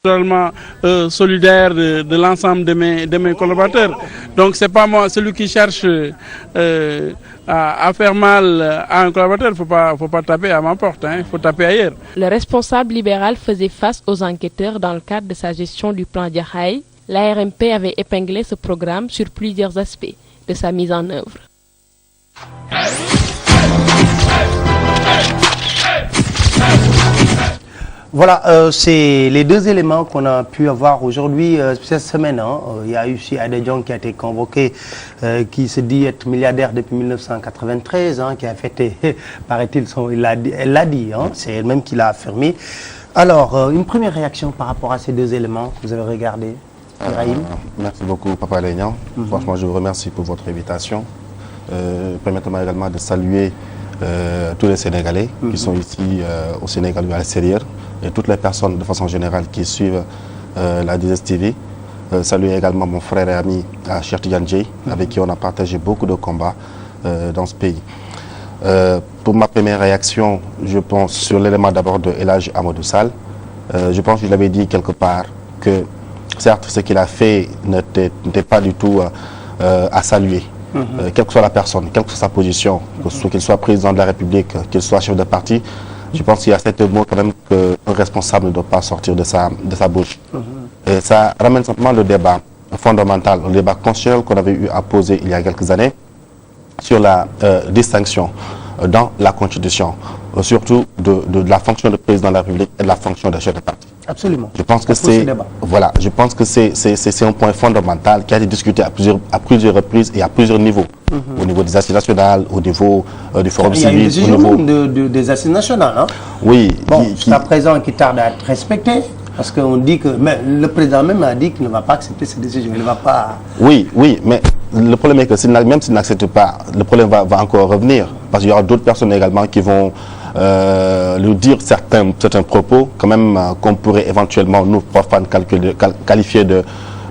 totalement solidaire de l'ensemble de mes collaborateurs. Donc c'est pas moi, celui qui cherche à faire mal à un collaborateur, faut pas taper à ma porte, il faut taper ailleurs. Le responsable libéral faisait face aux enquêteurs dans le cadre de sa gestion du plan Jaxaay. L'ARMP avait épinglé ce programme sur plusieurs aspects de sa mise en œuvre. Voilà, c'est les deux éléments qu'on a pu avoir aujourd'hui, cette semaine. Il y a eu ici Adedjon qui a été convoqué, qui se dit être milliardaire depuis 1993, qui a fêté, paraît-il, elle l'a dit, c'est elle-même qui l'a affirmé. Alors, une première réaction par rapport à ces deux éléments que vous avez regardés, Ibrahim. Merci beaucoup, Papa Lénian. Franchement, je vous remercie pour votre invitation. Permettez-moi également de saluer tous les Sénégalais qui sont ici au Sénégal ou à l'extérieur et toutes les personnes de façon générale qui suivent la 2STV. Saluer également mon frère et ami Cheikh Tidiane Dièye, avec qui on a partagé beaucoup de combats dans ce pays. Pour ma première réaction, je pense sur l'élément d'abord de El Hadji Amadou Sall. Je pense que je l'avais dit quelque part que certes ce qu'il a fait n'était pas du tout à saluer. Quelle que soit la personne, quelle que soit sa position, qu'il soit président de la République, qu'il soit chef de parti, je pense qu'il y a cet mot quand même qu'un responsable ne doit pas sortir de sa bouche. Et ça ramène simplement le débat fondamental, le débat constitutionnel qu'on avait eu à poser il y a quelques années sur la distinction dans la Constitution, surtout de la fonction de président de la République et de la fonction de chef de parti. Absolument. Je pense que c'est un point fondamental qui a été discuté à plusieurs reprises et à plusieurs niveaux. Au niveau des assises nationales, au niveau du forum civil. Il y a une décision des assises nationales. Oui. Bon, jusqu'à présent, qui tarde à être respecté. Parce qu'on dit que le président même a dit qu'il ne va pas accepter cette décision. Il ne va pas... Oui, mais le problème est que même s'il n'accepte pas, le problème va encore revenir. Parce qu'il y aura d'autres personnes également qui vont lui dire certains propos, quand même, qu'on pourrait éventuellement, nous, profanes, qualifier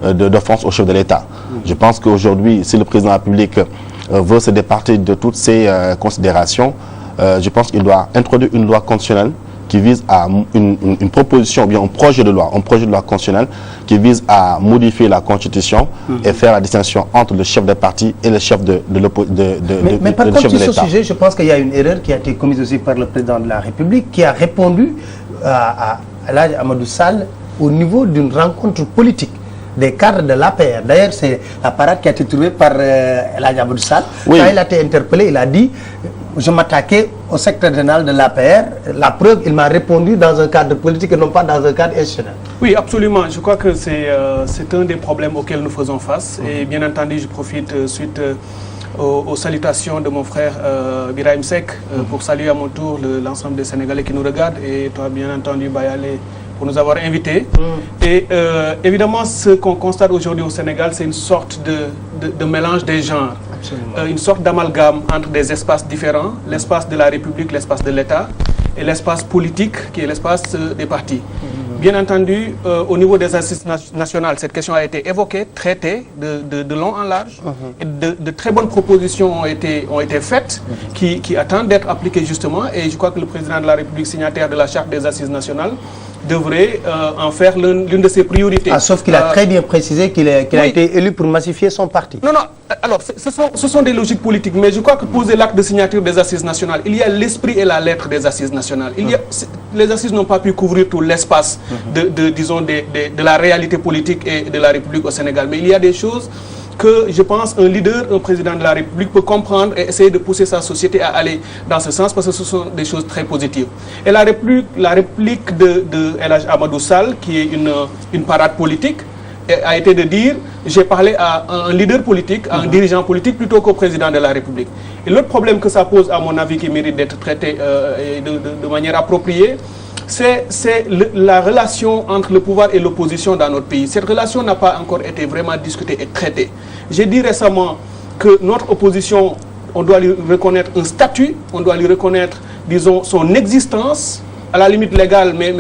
d'offense au chef de l'État. Je pense qu'aujourd'hui, si le président de la République veut se départir de toutes ces considérations, je pense qu'il doit introduire une loi constitutionnelle qui vise à une proposition, ou bien un projet de loi constitutionnelle qui vise à modifier la Constitution et faire la distinction entre le chef de parti et le chef de l'État. Mais par contre, sur ce sujet, je pense qu'il y a une erreur qui a été commise aussi par le président de la République, qui a répondu à El Hadji Amadou Sall au niveau d'une rencontre politique des cadres de l'APR. D'ailleurs, c'est la parade qui a été trouvée par El Hadji Amadou Sall. Oui. Quand il a été interpellé, il a dit « Je m'attaquais au secrétaire général de l'APR. La preuve, il m'a répondu dans un cadre politique et non pas dans un cadre institutionnel. » Oui, absolument. Je crois que c'est un des problèmes auxquels nous faisons face. Et bien entendu, je profite suite aux salutations de mon frère Birahim Seck pour saluer à mon tour l'ensemble des Sénégalais qui nous regardent. Et toi, bien entendu, Bayale, pour nous avoir invités. Et évidemment, ce qu'on constate aujourd'hui au Sénégal, c'est une sorte de mélange des genres. Une sorte d'amalgame entre des espaces différents, l'espace de la République, l'espace de l'État, et l'espace politique, qui est l'espace des partis. Bien entendu, au niveau des assises nationales, cette question a été évoquée, traitée de long en large. Et de très bonnes propositions ont été faites, qui attendent d'être appliquées justement. Et je crois que le président de la République, signataire de la Charte des assises nationales, devrait en faire l'une de ses priorités. Sauf qu'il a très bien précisé qu'il a été élu pour massifier son parti. Non, alors ce sont des logiques politiques, mais je crois que poser l'acte de signature des assises nationales, il y a l'esprit et la lettre des assises nationales. Les assises n'ont pas pu couvrir tout l'espace de la réalité politique et de la République au Sénégal, mais il y a des choses que je pense un leader, un président de la République peut comprendre et essayer de pousser sa société à aller dans ce sens parce que ce sont des choses très positives. Et la réplique de El Hadji Amadou Sall, qui est une parade politique, a été de dire j'ai parlé à un leader politique, à un dirigeant politique plutôt qu'au président de la République. Et l'autre problème que ça pose, à mon avis, qui mérite d'être traité de manière appropriée, c'est la relation entre le pouvoir et l'opposition dans notre pays. Cette relation n'a pas encore été vraiment discutée et traitée. J'ai dit récemment que notre opposition, on doit lui reconnaître un statut, on doit lui reconnaître, disons, son existence, à la limite légale, mais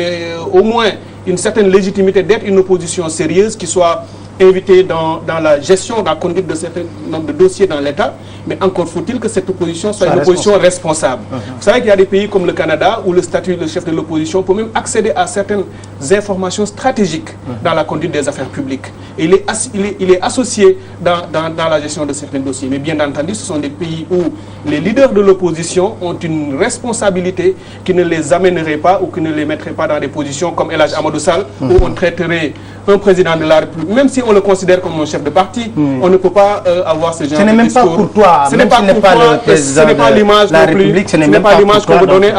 au moins une certaine légitimité d'être une opposition sérieuse qui soit invité dans la gestion, dans la conduite de certains nombre de dossiers dans l'État, mais encore faut-il que cette opposition soit une opposition responsable. Vous savez qu'il y a des pays comme le Canada où le statut de chef de l'opposition peut même accéder à certaines informations stratégiques dans la conduite des affaires publiques. Et il est associé dans la gestion de certains dossiers. Mais bien entendu, ce sont des pays où les leaders de l'opposition ont une responsabilité qui ne les amènerait pas ou qui ne les mettrait pas dans des positions comme El Hadj Amadou Sall, où on traiterait un président de la République, même si on le considère comme un chef de parti, on ne peut pas avoir ce genre de discours. Ce n'est même pas courtois. Ce n'est pas courtois, ce n'est pas l'image non plus. Ce n'est pas l'image qu'on veut donner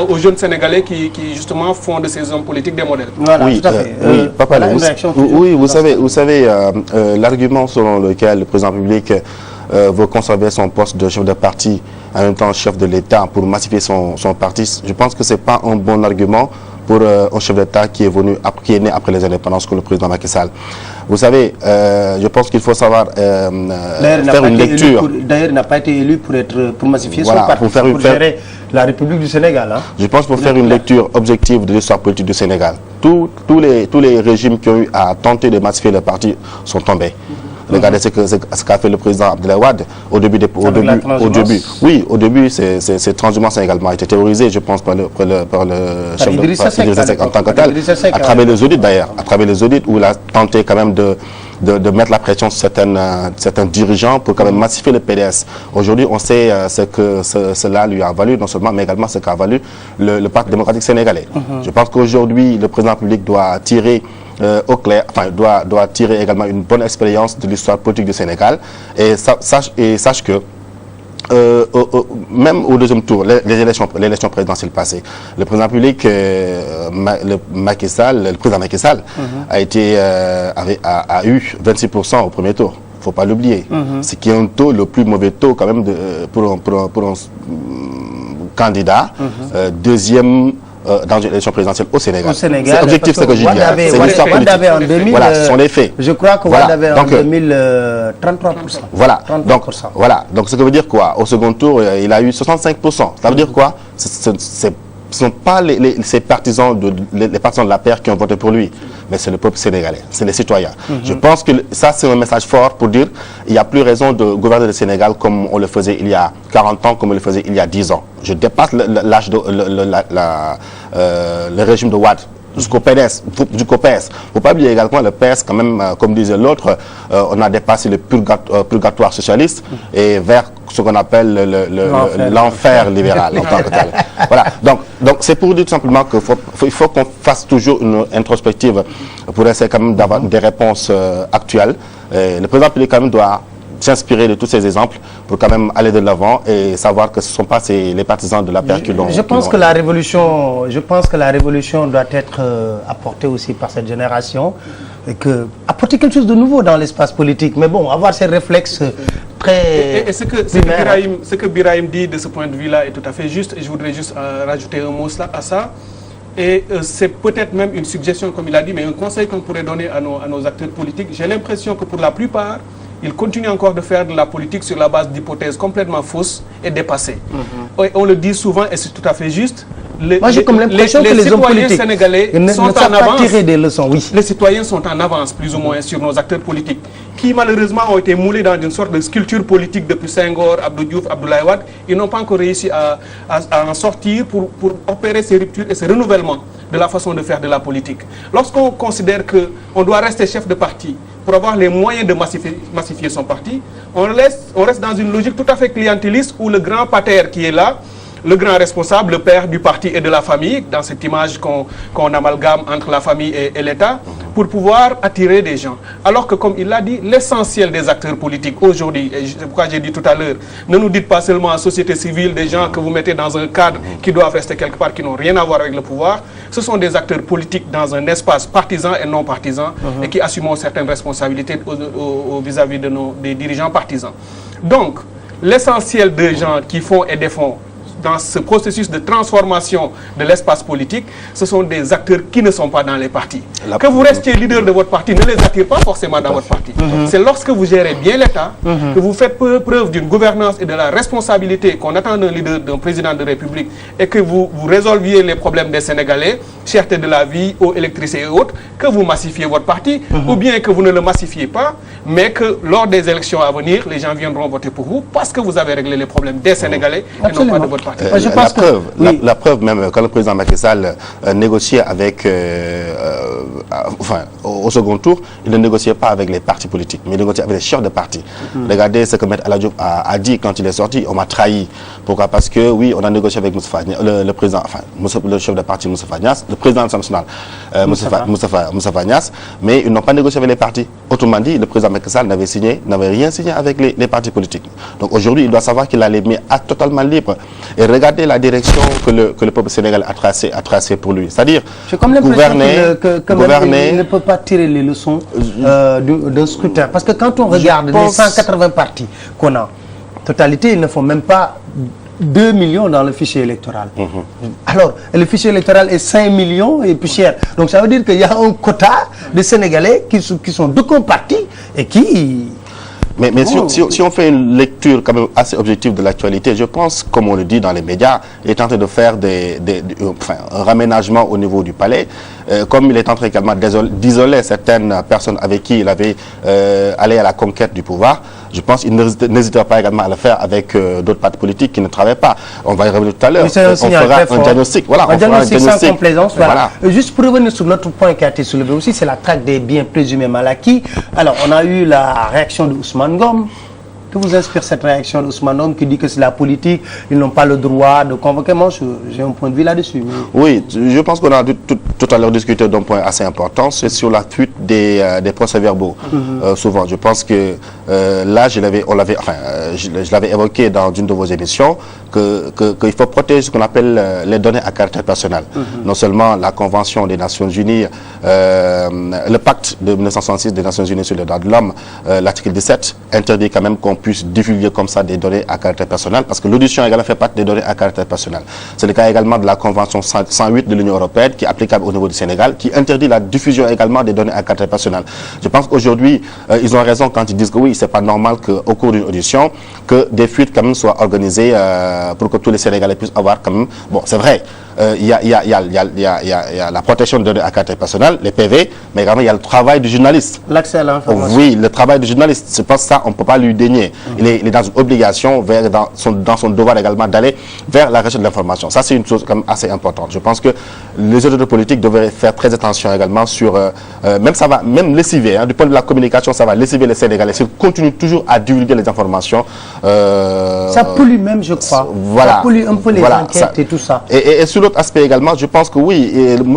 aux jeunes Sénégalais qui justement font de ces hommes politiques des modèles. Voilà, oui, tout à fait. Oui, Papa, oui, vous savez, l'argument selon lequel le président public veut conserver son poste de chef de parti, en même temps chef de l'État, pour massifier son parti, je pense que ce n'est pas un bon argument pour un chef d'État qui est né après les indépendances comme le président Macky Sall. Vous savez, je pense qu'il faut savoir faire une lecture. D'ailleurs, il n'a pas été élu pour massifier son parti, pour gérer la République du Sénégal. Hein. Je pense pour faire une lecture objective de l'histoire politique du Sénégal. Tous les régimes qui ont eu à tenter de massifier le parti sont tombés. Regardez ce qu'a fait le président Abdoulaye Wade au début. Au début, ces transhumance a également été terrorisé, je pense, par le chef de Idrissa Seck en tant que tel, à travers les audits d'ailleurs, où il a tenté quand même de mettre la pression sur certains dirigeants pour quand même massifier le PDS. Aujourd'hui, on sait ce que cela lui a valu, non seulement, mais également ce qu'a valu le Parti démocratique sénégalais. Je pense qu'aujourd'hui, le président public doit tirer au clair, enfin, doit tirer également une bonne expérience de l'histoire politique du Sénégal et sache que même au deuxième tour, l'élection présidentielle passée, le président public, le président Macky Sall, a eu 26% au premier tour. Il ne faut pas l'oublier. Ce qui est un taux, le plus mauvais taux quand même pour un candidat. Deuxième dans une élection présidentielle au Sénégal. C'est objectif ce que je dis. C'est l'histoire politique. Voilà, ce sont les faits. Je crois que Wade avait en 2000 33%. Voilà. Donc ce que veut dire quoi? Au second tour, il a eu 65%. Ça veut dire quoi? Ce ne sont pas les partisans de la paire qui ont voté pour lui, mais c'est le peuple sénégalais, c'est les citoyens. Je pense que ça, c'est un message fort pour dire qu'il n'y a plus raison de gouverner le Sénégal comme on le faisait il y a 40 ans, comme on le faisait il y a 10 ans. Je dépasse l'âge le régime de Wade. Jusqu'au PDS, jusqu'au PS. Il ne faut pas oublier également le PS, quand même, comme disait l'autre, on a dépassé le purgatoire socialiste et vers ce qu'on appelle l'enfer libéral en tant que tel. Voilà. Donc c'est pour dire tout simplement qu'il faut qu'on fasse toujours une introspective pour essayer quand même d'avoir des réponses actuelles. Le président public quand même doit s'inspirer de tous ces exemples pour quand même aller de l'avant et savoir que ce ne sont pas les partisans de la paire qui l'ont. Je pense que la révolution doit être apportée aussi par cette génération et apporter quelque chose de nouveau dans l'espace politique. Mais bon, avoir ces réflexes très et ce que Birahim dit de ce point de vue-là est tout à fait juste. Et je voudrais juste rajouter un mot à ça. Et c'est peut-être même une suggestion, comme il a dit, mais un conseil qu'on pourrait donner à nos acteurs politiques. J'ai l'impression que pour la plupart, ils continuent encore de faire de la politique sur la base d'hypothèses complètement fausses et dépassées. Et on le dit souvent, et c'est tout à fait juste, Moi, j'ai comme l'impression que les hommes politiques sénégalais sont en pas avance. tirer des leçons, oui. Les citoyens sont en avance, plus ou moins, sur nos acteurs politiques, qui malheureusement ont été moulés dans une sorte de sculpture politique depuis Senghor, Abdou Diouf, Abdoulaye Wade. Ils n'ont pas encore réussi à en sortir pour opérer ces ruptures et ces renouvellements de la façon de faire de la politique. Lorsqu'on considère qu'on doit rester chef de parti pour avoir les moyens de massifier son parti, on reste dans une logique tout à fait clientéliste où le grand pater qui est là, le grand responsable, le père du parti et de la famille, dans cette image qu'on amalgame entre la famille et l'État, pour pouvoir attirer des gens. Alors que, comme il l'a dit, l'essentiel des acteurs politiques aujourd'hui, et c'est pourquoi j'ai dit tout à l'heure, ne nous dites pas seulement en société civile, des gens que vous mettez dans un cadre qui doivent rester quelque part, qui n'ont rien à voir avec le pouvoir. Ce sont des acteurs politiques dans un espace partisan et non partisan, et qui assument certaines responsabilités vis-à-vis des dirigeants partisans. Donc, l'essentiel des gens qui font et défont dans ce processus de transformation de l'espace politique, ce sont des acteurs qui ne sont pas dans les partis. Que vous restiez leader de votre parti ne les attire pas forcément dans votre parti. C'est lorsque vous gérez bien l'État, que vous faites preuve d'une gouvernance et de la responsabilité qu'on attend d'un leader, d'un président de République, et que vous résolviez les problèmes des Sénégalais, cherté de la vie, eau, électricité et autres, que vous massifiez votre parti, ou bien que vous ne le massifiez pas, mais que lors des élections à venir, les gens viendront voter pour vous parce que vous avez réglé les problèmes des Sénégalais et non pas de votre parti. La preuve même, quand le président Macky Sall négociait avec, au second tour, il ne négociait pas avec les partis politiques, mais il négociait avec les chefs de partis. Regardez ce que M. Aladjoub a dit quand il est sorti, on m'a trahi. Pourquoi? Parce que oui, on a négocié avec le président, le chef de parti Moustapha Niasse, le président national Moustapha Niasse, mais ils n'ont pas négocié avec les partis. Autrement dit, le président Macky Sall n'avait rien signé avec les partis politiques. Donc aujourd'hui, il doit savoir qu'il a les mains totalement libres. Et regardez la direction que le peuple sénégalais a tracé pour lui. C'est-à-dire gouverner. Il ne peut pas tirer les leçons d'un scrutin. Parce que quand on regarde les 180 partis qu'on a, totalité, ils ne font même pas 2 millions dans le fichier électoral. Alors, le fichier électoral est 5 millions et plus cher. Donc ça veut dire qu'il y a un quota de Sénégalais qui sont de compartis et qui... Mais si on fait une lecture quand même assez objective de l'actualité, je pense, comme on le dit dans les médias, il est en train de faire un raménagement au niveau du palais, comme il est en train également d'isoler certaines personnes avec qui il avait allé à la conquête du pouvoir. Je pense qu'il n'hésitera pas également à le faire avec d'autres partis politiques qui ne travaillent pas. On va y revenir tout à l'heure. On fera un diagnostic. Voilà, un diagnostic sans complaisance. Voilà. Juste pour revenir sur notre point qui a été soulevé aussi, c'est la traque des biens présumés mal acquis. Alors, on a eu la réaction de Ousmane Ngom. Que vous inspire cette réaction d'Ousmane Ngom qui dit que c'est la politique, ils n'ont pas le droit de convoquer? Moi, j'ai un point de vue là-dessus. Oui, je pense qu'on a tout à l'heure discuté d'un point assez important, c'est sur la fuite des procès-verbaux. Souvent, je pense que là, je l'avais évoqué dans une de vos émissions, qu'il faut protéger ce qu'on appelle les données à caractère personnel. Non seulement la Convention des Nations Unies, le pacte de 1966 des Nations Unies sur les droits de l'homme, l'article 17, interdit quand même qu'on puisse divulguer comme ça des données à caractère personnel, parce que l'audition également fait partie des données à caractère personnel. C'est le cas également de la Convention 108 de l'Union européenne, qui est applicable au niveau du Sénégal, qui interdit la diffusion également des données à caractère personnel. Je pense qu'aujourd'hui, ils ont raison quand ils disent que oui, c'est pas normal qu'au cours d'une audition, que des fuites quand même soient organisées pour que tous les Sénégalais puissent avoir quand même... Bon, c'est vrai, il y a la protection des données à caractère personnel, les PV, mais également il y a le travail du journaliste. L'accès à l'information. Oui, le travail du journaliste, c'est pas ça, on ne peut pas lui dénier. Il est dans une obligation, dans son devoir également d'aller vers la recherche de l'information. Ça, c'est une chose quand même assez importante. Je pense que les autorités politiques devraient faire très attention également sur... même lessiver, du point de vue de la communication, ça va lessiver les Sénégalais. S'ils continuent toujours à divulguer les informations... ça pollue même, je crois. Voilà. Ça pollue un peu les enquêtes et tout ça. Et sur l'autre aspect également, je pense que oui,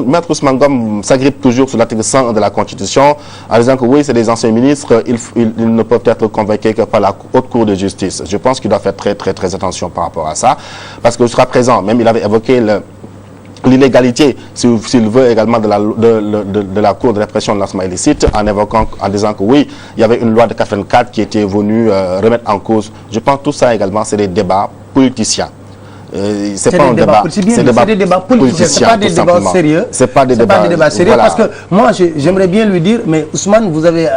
Maître Ousmane Ngom s'agrippe toujours sur l'article 101 de la Constitution en disant que oui, c'est des anciens ministres, ils ne peuvent être convainqués que par la haute cour de justice. Je pense qu'il doit faire très attention par rapport à ça, parce que jusqu'à présent, même il avait évoqué l'illégalité, s'il veut, également de la Cour de répression de lancement illicite, en disant que oui, il y avait une loi de 84 qui était venue remettre en cause. Je pense que tout ça également, c'est des débats politiciens. C'est pas un débat, c'est des débats politiciens, c'est pas des débats sérieux. C'est pas des débats sérieux, voilà. Parce que moi, j'aimerais bien lui dire, mais Ousmane, vous avez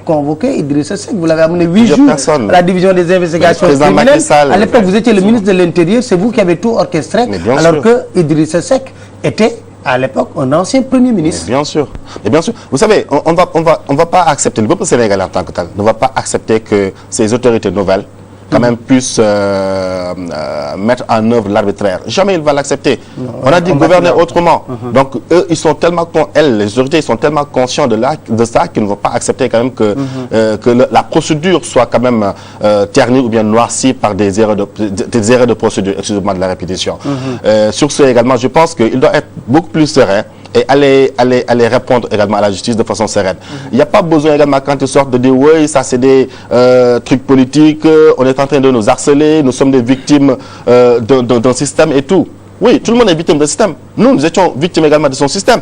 convoqué Idrissa Seck, vous l'avez amené 8 jours à la division des investigations criminelles. À l'époque, vous étiez le ministre de l'Intérieur, c'est vous qui avez tout orchestré, alors que Idrissa Seck était à l'époque un ancien Premier ministre. Mais bien sûr. Vous savez, on va pas accepter, le peuple sénégalais en tant que tel ne va pas accepter que ces autorités nouvelles quand même puissent mettre en œuvre l'arbitraire. Jamais il va l'accepter. On a dit gouverner autrement. Donc eux, les autorités, ils sont tellement conscients de ça qu'ils ne vont pas accepter quand même que la procédure soit quand même ternie ou bien noircie par des erreurs de procédure, excusez-moi de la répétition. Sur ce également, je pense qu'il doit être beaucoup plus serein et aller répondre également à la justice de façon sereine. Il n'y a pas besoin également quand ils sortent de dire oui, ça c'est des trucs politiques, on est en train de nous harceler, nous sommes des victimes d'un système et tout. Oui, tout le monde est victime d'un système. Nous étions victimes également de son système.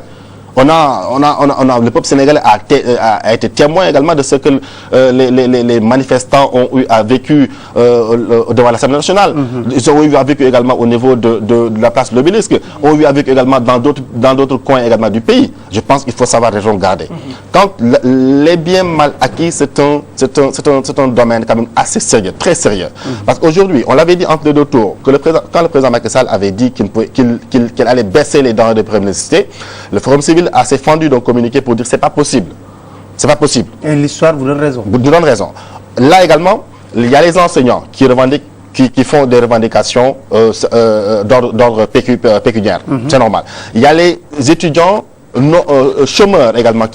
le peuple sénégalais a été témoin également de ce que les manifestants ont eu à vécu devant l'Assemblée nationale. Ils ont eu à vécu également au niveau de la place de l'Obélisque, ont eu à vécu également dans d'autres coins également du pays. Je pense qu'il faut savoir raison garder. Quand les biens mal acquis, c'est un domaine quand même assez sérieux, très sérieux. Parce qu'aujourd'hui, on l'avait dit entre les deux tours, que quand le président Macky Sall avait dit qu'il allait baisser les denrées de première nécessité, le Forum civil a s'est fendu d'un communiqué pour dire c'est pas possible. C'est pas possible. Et l'histoire vous donne raison. Vous donne raison. Là également, il y a les enseignants qui revendiquent, qui font des revendications d'ordre pécuniaire. C'est normal. Il y a les étudiants chômeurs également qui